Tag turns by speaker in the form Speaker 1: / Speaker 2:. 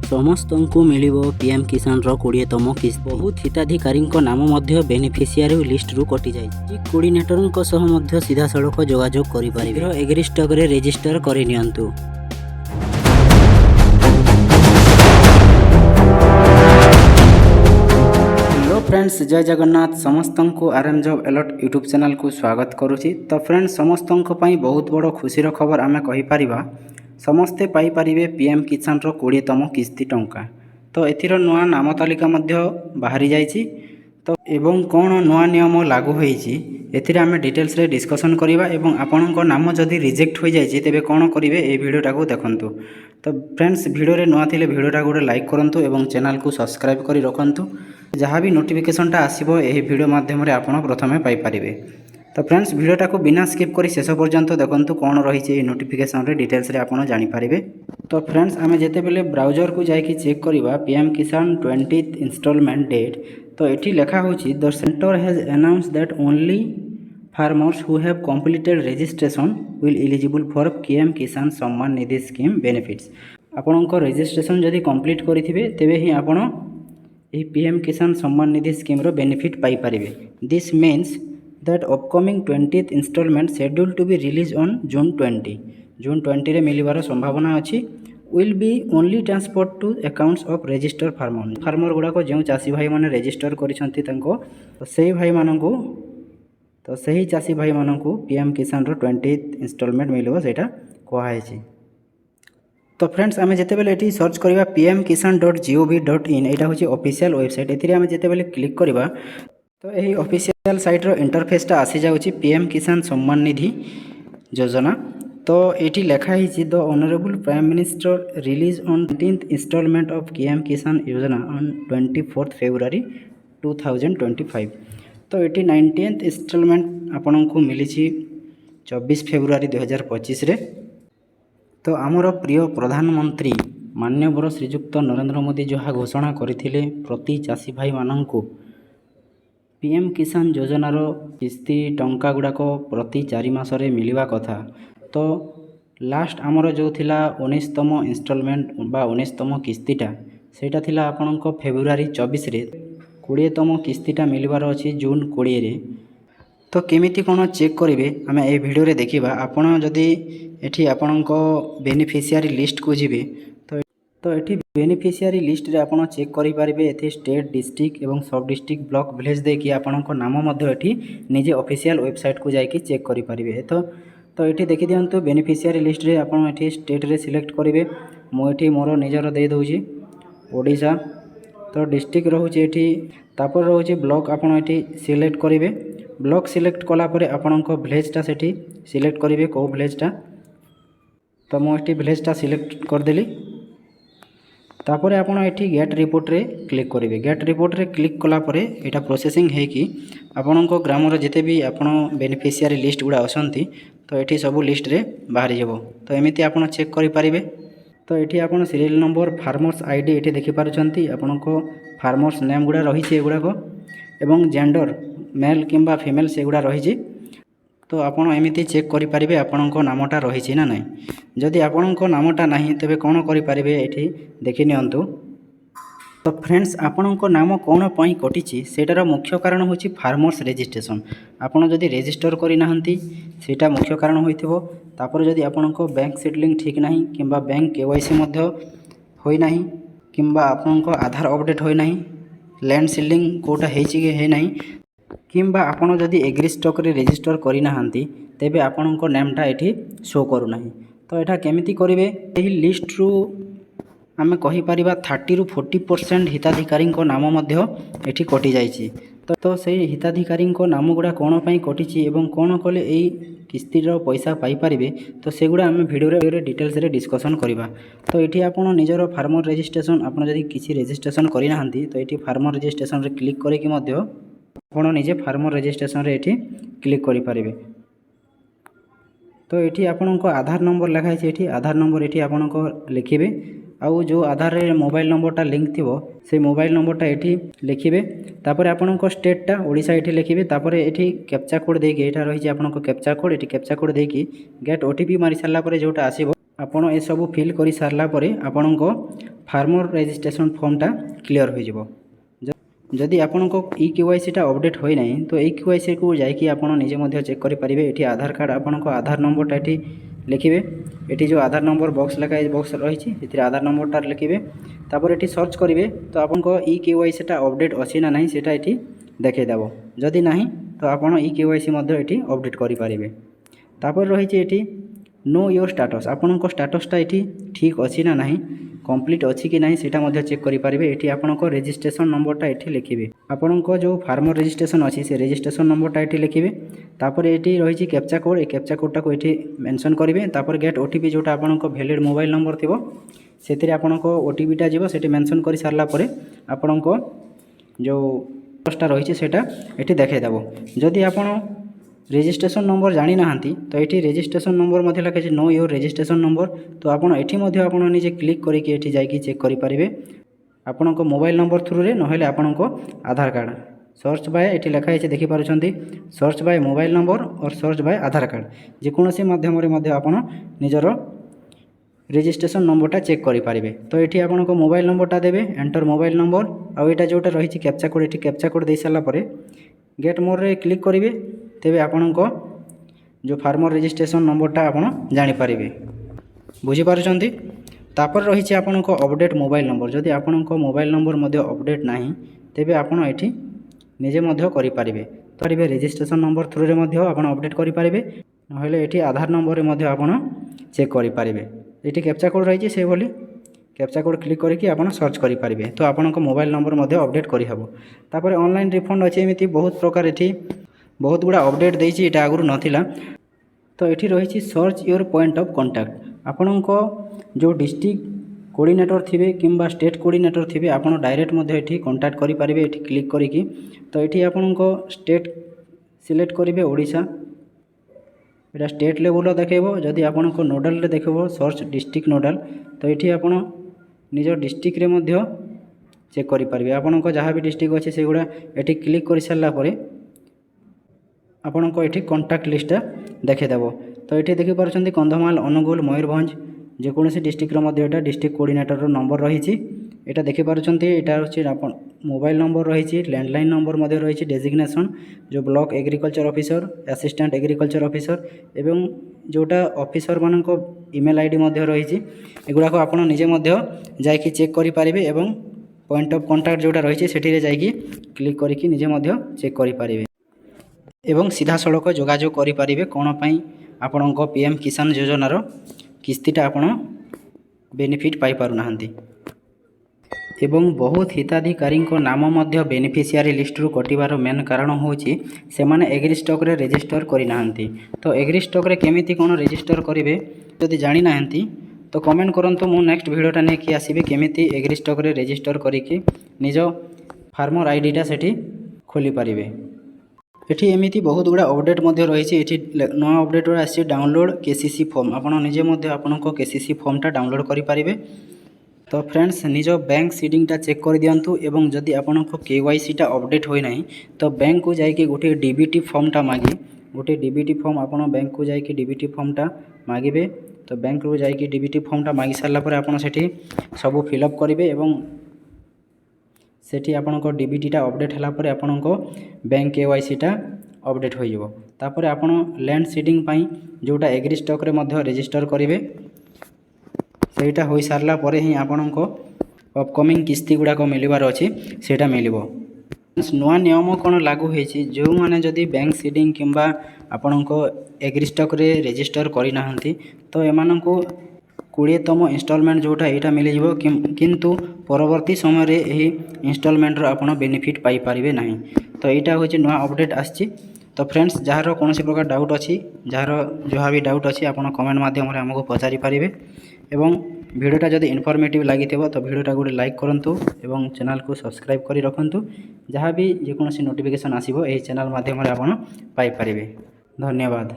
Speaker 1: ସମସ୍ତଙ୍କୁ ମିଳିବ ପିଏମ୍ କିଷାନର 20ତମ କିସ୍ତି। ବହୁତ ହିତାଧିକାରୀଙ୍କ ନାମ ମଧ୍ୟ ବେନିଫିସିଆରି ଲିଷ୍ଟରୁ କଟିଯାଇଛି। କୋର୍ଡିନେଟରଙ୍କ ସହ ମଧ୍ୟ ସିଧାସଳଖ ଯୋଗାଯୋଗ କରିପାରିବେ। ଏଗ୍ରିଷ୍ଟକରେ ରେଜିଷ୍ଟର କରିନିଅନ୍ତୁ। हेलो फ्रेंड्स, जय जगन्नाथ। समस्त को RM job alert YouTube channel को स्वागत करुच्ची। तो फ्रेंड्स, समस्त बहुत बड़ खुशीर खबर आम कहीपर समस्ते पाइपारे पीएम किसान 20तम किस्ती टंका। तो एथिर नुआ नाम तालिका बाहरी जाइए। तो एवं कौन नुआ नियम लागू होइछि एथिरे आम डिटेल्स रे डिस्कसन करिबा एवं आपणको नाम जदि रिजेक्ट हो जाइए तेबे कौन करेंगे ये वीडियोटा को देखंतु। तो फ्रेंड्स, वीडियो रे नुआ थिले वीडियोटा गोटे लाइक करंतु एवं चैनल को सब्सक्राइब करी रखंतु। जहाँ भी नोटिफिकेशनटा आसीबो एही वीडियो माध्यम रे आपण प्रथमे पाई परिबे। तो फ्रेंड्स, वीडियोटा को बिना स्किप करी शेष पर्यंत देखंतु कौन रही नोटिफिकेशन रे डिटेल्स रे आपण जानि परिबे। तो फ्रेंड्स, आमे जेते बेले ब्राउजर को जाइए चेक करिबा पीएम किसान 20th इंस्टॉलमेंट डेट। तो एठी लिखा होछि the centre has announced that only farmers who have completed registration will eligible for PM Kisan Samman Nidhi scheme benefits. आपणको रजिस्ट्रेशन जदि कंप्लीट करिथिबे तेबे ही आपण यह पीएम किसान सम्मान निधि स्कीम रो बेनिफिट पाई परिबे। This means that upcoming 20th instalment schedule to be release on June 20 रे मिलिबार संभावना अछि। Will be only transport to accounts of register farmer गुड़ाक जो चाषी भाई मैंने रजिस्टर करिसेंती तांको तो सही भाई मानकू तो सही चाषी भाई मानकू पीएम किसान रो 20th इंस्टॉलमेंट मिलिबो सेटा कहै। तो फ्रेंड्स, आम जिते बेले ये सर्च करवा pmkisan.gov.in यहाँ हूँ ऑफिशियल वेबसाइट। एथिरे आम जिते बेले क्लिक करवा तो यही ऑफिशियल साइट रो इंटरफेसटा आसी जाउछि पीएम किसान सम्मान निधि योजना। तो ये लिखाई the honourable prime minister release on 19th instalment of PM Kisan Yojana on 24th February 2025। तो ये 19th इंस्टॉलमेंट आपन को मिली 24 फेब्रुआरी 2025 रे। तो आमर प्रिय प्रधानमंत्री माननीय श्रीजुक्त नरेंद्र मोदी जहाँ घोषणा करथिले प्रति चाषी भाई माननकु पीएम किसान योजनार किस्ती टंका गुड़ाक प्रति 4 मासरे मिलवा कथा। तो लास्ट आमर जो थिला 19तम इंस्टॉलमेंट बा 19तम किस्तीटा सेटा थिला आपणको फेब्रुआरी 24 रे। 20तम किस्तीटा मिलबार अछि जून 20 रे। तो केमिति कोन चेक करेंगे आम ए वीडियो रे देखिबा। आपण जदि एठी आपणको बेनिफिशियरी लिस्ट को जीवे तो एठी बेनिफिशियरी लिस्ट रे आपण चेक करि परिबे। एथि स्टेट डिस्ट्रिक्ट एवं सब डिस्ट्रिक्ट ब्लॉक विलेज देकी आपणको नाम मध्य एठी निजे ऑफिशियल वेबसाइट को जाइए चेक करि परिबे। तो एठी देखि दियंतु बेनिफिशियरी लिस्ट रे आपण एठी स्टेट रे सिलेक्ट करेंगे। मु एठी मोर निजर दे दउची ओडिशा। तो डिस्ट्रिक्ट रहउची एठी तापर रहउची ब्लॉक आपण एठी सिलेक्ट करेंगे। ब्लॉक सिलेक्ट कला परे आपणको विलेजटा सेठी सिलेक्ट करेंगे को विलेजटा। तो मुझे विलेजटा सिलेक्ट करदेली। तापर आपड़ ये गेट रिपोर्ट रे क्लिक करेंगे। गेट रिपोर्ट रे क्लिक कला परे एटा प्रोसेसिंग है कि आपणको ग्रामर जिते भी आपण बेनिफिशियरी लिस्ट गुड़ा असंती तो ये सब लिस्ट रे बाहरी जाब। तो एमती आपड़ चेक करेंगे। तो ये आप सीरियल नंबर फार्मर्स आईडी ये देखिपार्टी आपणको फार्मर्स नेम गुड़ा रही एगुड़ाक एवं जेंडर मेल किंबा फीमेल से गुड़ा रही। तो आपण एमती चेक करेंगे आपणको नामटा रही ना नहीं। जदि आपणको नामटा नहीं तेबे कौन करेंगे ये देखि नियंतु। तो फ्रेंड्स, आपणको नाम कौन पई कटिछि सेटार मुख्य कारण होछि फार्मर्स रजिस्ट्रेशन। आपण जदि रजिस्टर करि नाहंती सेटा मुख्य कारण होइथिबो। तापर जदि आपणको बैंक सेटलिंग ठीक नाही किंबा बैंक केवाईसी मध्य होई नाही किंबा आपणको आधार अपडेट होई नाही लैंड सीलिंग कोटा हेछि कि हे नाही किंबा आपण जदि एग्रीस्टक रे रजिस्टर करि नाहंती तेबे आपणको नेमटा एठी शो करू नाही। तो एटा केमिति करिवे एही लिस्ट रु आमे कहि परिबा 30 ରୁ 40% हिताधिकारी नाम मध्य एठी कटि जाइछि। तो सेही हिताधिकारी नाम गुड़ा कौन पई कटिछि एवं कौन कले एई किस्तीर पैसा पाई परिबे तो सेगुड़ा आमे वीडियो रे डिटेल्स रे डिस्कशन करिबा। तो एठी आपण निजर फार्मर रजिस्ट्रेशन आपण जदि किछि रजिस्ट्रेशन करि नाहंती तो एठी फार्मर रजिस्ट्रेशन रे क्लिक करि कि मध्य आपण निजे फार्मर रजिस्ट्रेशन रे एठी क्लिक करि परिबे। तो एठी आपणको आधार नंबर लिखाई छै। एठी आधार नंबर एठी आपणको लिखिबे। आउ जो आधार रे मोबाइल नंबरटा लिंक थिबो से मोबाइल नंबरटा एठी लिखिबे। तापर आपणको स्टेटटा ओडिशा एठी लिखिबे। तापर एठी कैप्चा कोड देकी एटा रही छै आपणको कैप्चा कोड। एठी कैप्चा कोड देकी गेट ओटीपी मारि सारला परे जोटा आसीबो ଆପଣ ଏସବୁ ଫିଲ୍ କରି ସାରିଲା ପରେ ଆପଣଙ୍କ ଫାର୍ମର ରେଜିଷ୍ଟ୍ରେସନ୍ ଫର୍ମଟା କ୍ଲିଅର୍ ହୋଇଯିବ। ଯଦି ଆପଣଙ୍କ ଇ KYCଟା ଅପଡ଼େଟ୍ ହୋଇନାହିଁ ତ ଇ KYCକୁ ଯାଇକି ଆପଣ ନିଜେ ମଧ୍ୟ ଚେକ୍ କରିପାରିବେ। ଏଠି ଆଧାର କାର୍ଡ଼ ଆପଣଙ୍କ ଆଧାର ନମ୍ବରଟା ଏଠି ଲେଖିବେ। ଏଠି ଯେଉଁ ଆଧାର ନମ୍ବର ବକ୍ସ ରହିଛି ସେଥିରେ ଆଧାର ନମ୍ବରଟା ଲେଖିବେ। ତାପରେ ଏଠି ସର୍ଚ୍ଚ କରିବେ ତ ଆପଣଙ୍କ ଇ KYCଟା ଅପଡ଼େଟ୍ ଅଛି ନା ନାହିଁ ସେଇଟା ଏଠି ଦେଖାଇଦେବ। ଯଦି ନାହିଁ ତ ଆପଣ ଇ KYC ମଧ୍ୟ ଏଠି ଅପଡ଼େଟ୍ କରିପାରିବେ। ତାପରେ ରହିଛି ଏଠି नो योर स्टाटस आपणक स्टाटसटा ये ठीक अच्छी ना नहीं कंप्लीट अच्छी कि नहीं सेटा मध्य चेक करेंगे। ये आपंक रेजिस्ट्रेशन नंबरटा ये लिखे आपंक जो फार्मर रेजिस्ट्रेशन अच्छी से रेजिस्ट्रेशन नंबरटा ये लिखे। तापर ये रही कैप्चा कोड ए कैप्चा कोडटा को ये मेंशन करेंगे। तापर गेट OTP जोटा आपंक वैलिड मोबाइल नंबर थी से आपंक OTPटा जीव से मेंशन कर सारापर आपंक जो टा रही है देखईदेव। जदि आप रेजिस्ट्रेशन नंबर जानी ना तो ये रेजिस्ट्रेशन नंबर मध्य लगे नो योर रेजिस्ट्रेशन नंबर तो आपड़ ये निजे क्लिक करके ये जाकि चेक करेंगे आपण मोबाइल नंबर थ्रू रे ना आपण आधार कार्ड सर्च बाय ये लिखाई देखिपुं सर्च बाय मोबाइल नंबर और सर्च बाय आधार कार्ड जेकोसी मध्यम आप निजर रेजिस्ट्रेशन नंबरटा चेक करेंगे। तो ये आपन मोबाइल नंबरटा देवे एंटर मोबाइल नंबर आईटा जोटा रही कैप्चा कोड ये कैप्चा कोड दे सारापर गेट मोर रे क्लिक करेंगे। तेबे आपणक जो फार्मर रेजिस्ट्रेशन नंबरटा आप जानीपारे बुझीपारुंट। तापर रही आपणक अपडेट मोबाइल नंबर जदि आपणक मोबाइल नंबर मध्य अपडेट नहीं तेबे आपण एठी निजे मध्य करेंगे। तो रेजिस्ट्रेशन नंबर थ्रू रे मध्य आपण अपडेट करेंगे नहेले एठी आधार नंबर मध्य आपण चेक करेंगे। ये कैप्चा कोड रही से बोली कैप्चा कोड क्लिक करके आप सर्च करेंगे तो आपणक मोबाइल नंबर मध्य अपडेट करहब। तापर ऑनलाइन रिफंड अच्छी एमती बहुत प्रकार ये बहुत गुड़ा अपडेट देती ये आगुरी नाला। तो ये रही search your point of contact आपणक जो डिस्ट्रिक्ट कोऑर्डिनेटर थे कि स्टेट कोऑर्डिनेटर थे आप डायरेक्ट ये कांटेक्ट करेंगे। ये क्लिक करी तो ये आपणक स्टेट सिलेक्ट करेंगे ओडिशा यहाँ स्टेट लेवल देखेब। जदि आपणक नोडाल देखेब सर्च डिस्ट्रिक्ट नोडाल तो ये आप निज डिस्ट्रिक्ट रे मध्य चेक करेंगे। आपणक जहाँ भी डिस्ट्रिक्ट अच्छे से गुड़ा ये क्लिक कर सारापर आपणक ये कांटेक्ट लिस्टा देखीदेव। तो ये देखिपुं कंधमाल अनुगुल मयूरभंज जेकोसी डिस्ट्रिक्ट डिस्ट्रिक्ट कोऑर्डिनेटर नंबर रही यहाँ देखिपुं यहाँ हूँ मोबाइल नंबर रही लैंडलाइन नंबर रही डेजिग्नेशन जो block agriculture officer assistant agriculture officer एवं जोटा ऑफिसर मानक ईमेल आईडी रही एगुड़ा को आप निजे जाकि चेक करेंगे। एवं पॉइंट ऑफ कांटेक्ट जोटा रही से जाकि क्लिक करके निजे चेक करेंगे एवं सीधा सड़क जोगाजोग करेंगे कौन पाई आपणक PM किसान योजनार किस्तीटा आपण बेनिफिट पाई पारु नाहंती। एवं बहुत हिताधिकारी नाम मध्य बेनिफिशियरी लिस्ट रु कटिवार मेन कारण होची सेमाने एग्री स्टॉक रे रजिस्टर करि नाहंती। तो एग्री स्टॉक रे केमिति कोन रजिस्टर करिवे जदि जानि नाहंती तो कमेंट करंतु मु नेक्स्ट वीडियोटा ने कि आसीबे केमिति एग्री स्टॉक रे रजिस्टर करिकि निज फार्मर आईडीटा सेठी खोली पारिबे। एठी एमिति बहुत गुड़ा अपडेट मध्य रही नया अपडेट आसी डाउनलोड KCC फॉर्म आपड़ निजे आपको KCC फॉर्मटा डाउनलोड करेंगे। तो फ्रेंड्स निज बैंक सीडिंगटा चेक कर दिंतु एवं जदि आपको KYCटा अपडेट होना तो बैंक को जाकि गोटे DBT फॉर्मटा मागे गोटे DBT फॉर्म आप बैंक को जाकि DBT फॉर्मटा मागे। तो बैंक रू जाकि DBT फॉर्मटा मागी सारापर आपड़ से सब फिलअप करेंगे एवं सेठी आपणक DBTटा अपडेट होगापर आपणक बैंक KYCटा अपडेट हो तापर आपण लैंड सीडिंग पाई जोटा एग्री स्टॉक रे मध्य रजिस्टर करेंगे सेटा हो सारा पर ही आपणक अपकमिंग किस्ती गुड़ाक मिलबार अच्छी सेटा मिलिबो। नुआ नियम कौन लागू होती जो मैंने जदि बैंक सीडिंग किंबा आपणक एग्री स्टॉक रे रजिस्टर करना तो एमान को 20तम इंस्टॉलमेंट जोटा यहाँ मिल किंतु परवर्ती समय रे यही इंस्टॉलमेंट रो आपण बेनिफिट पाई पारिबे नहीं। तो यहाँ हूँ नुआ अपडेट आसी। तो फ्रेंड्स जार कौन प्रकार डाउट अच्छी जार जहाँ भी डाउट अच्छी आप कमेंट माध्यम आमको पचारि पारिबे एवं वीडियोटा जदि इनफॉर्मेटिव लगी तो वीडियोटा गोटे लाइक करूँ एवं चैनल को सब्सक्राइब कर रखुँ जहाँ भी जेकोसी नोटिफिकेशन आसीबो एही चैनल माध्यम आप पाई पारिबे। धन्यवाद।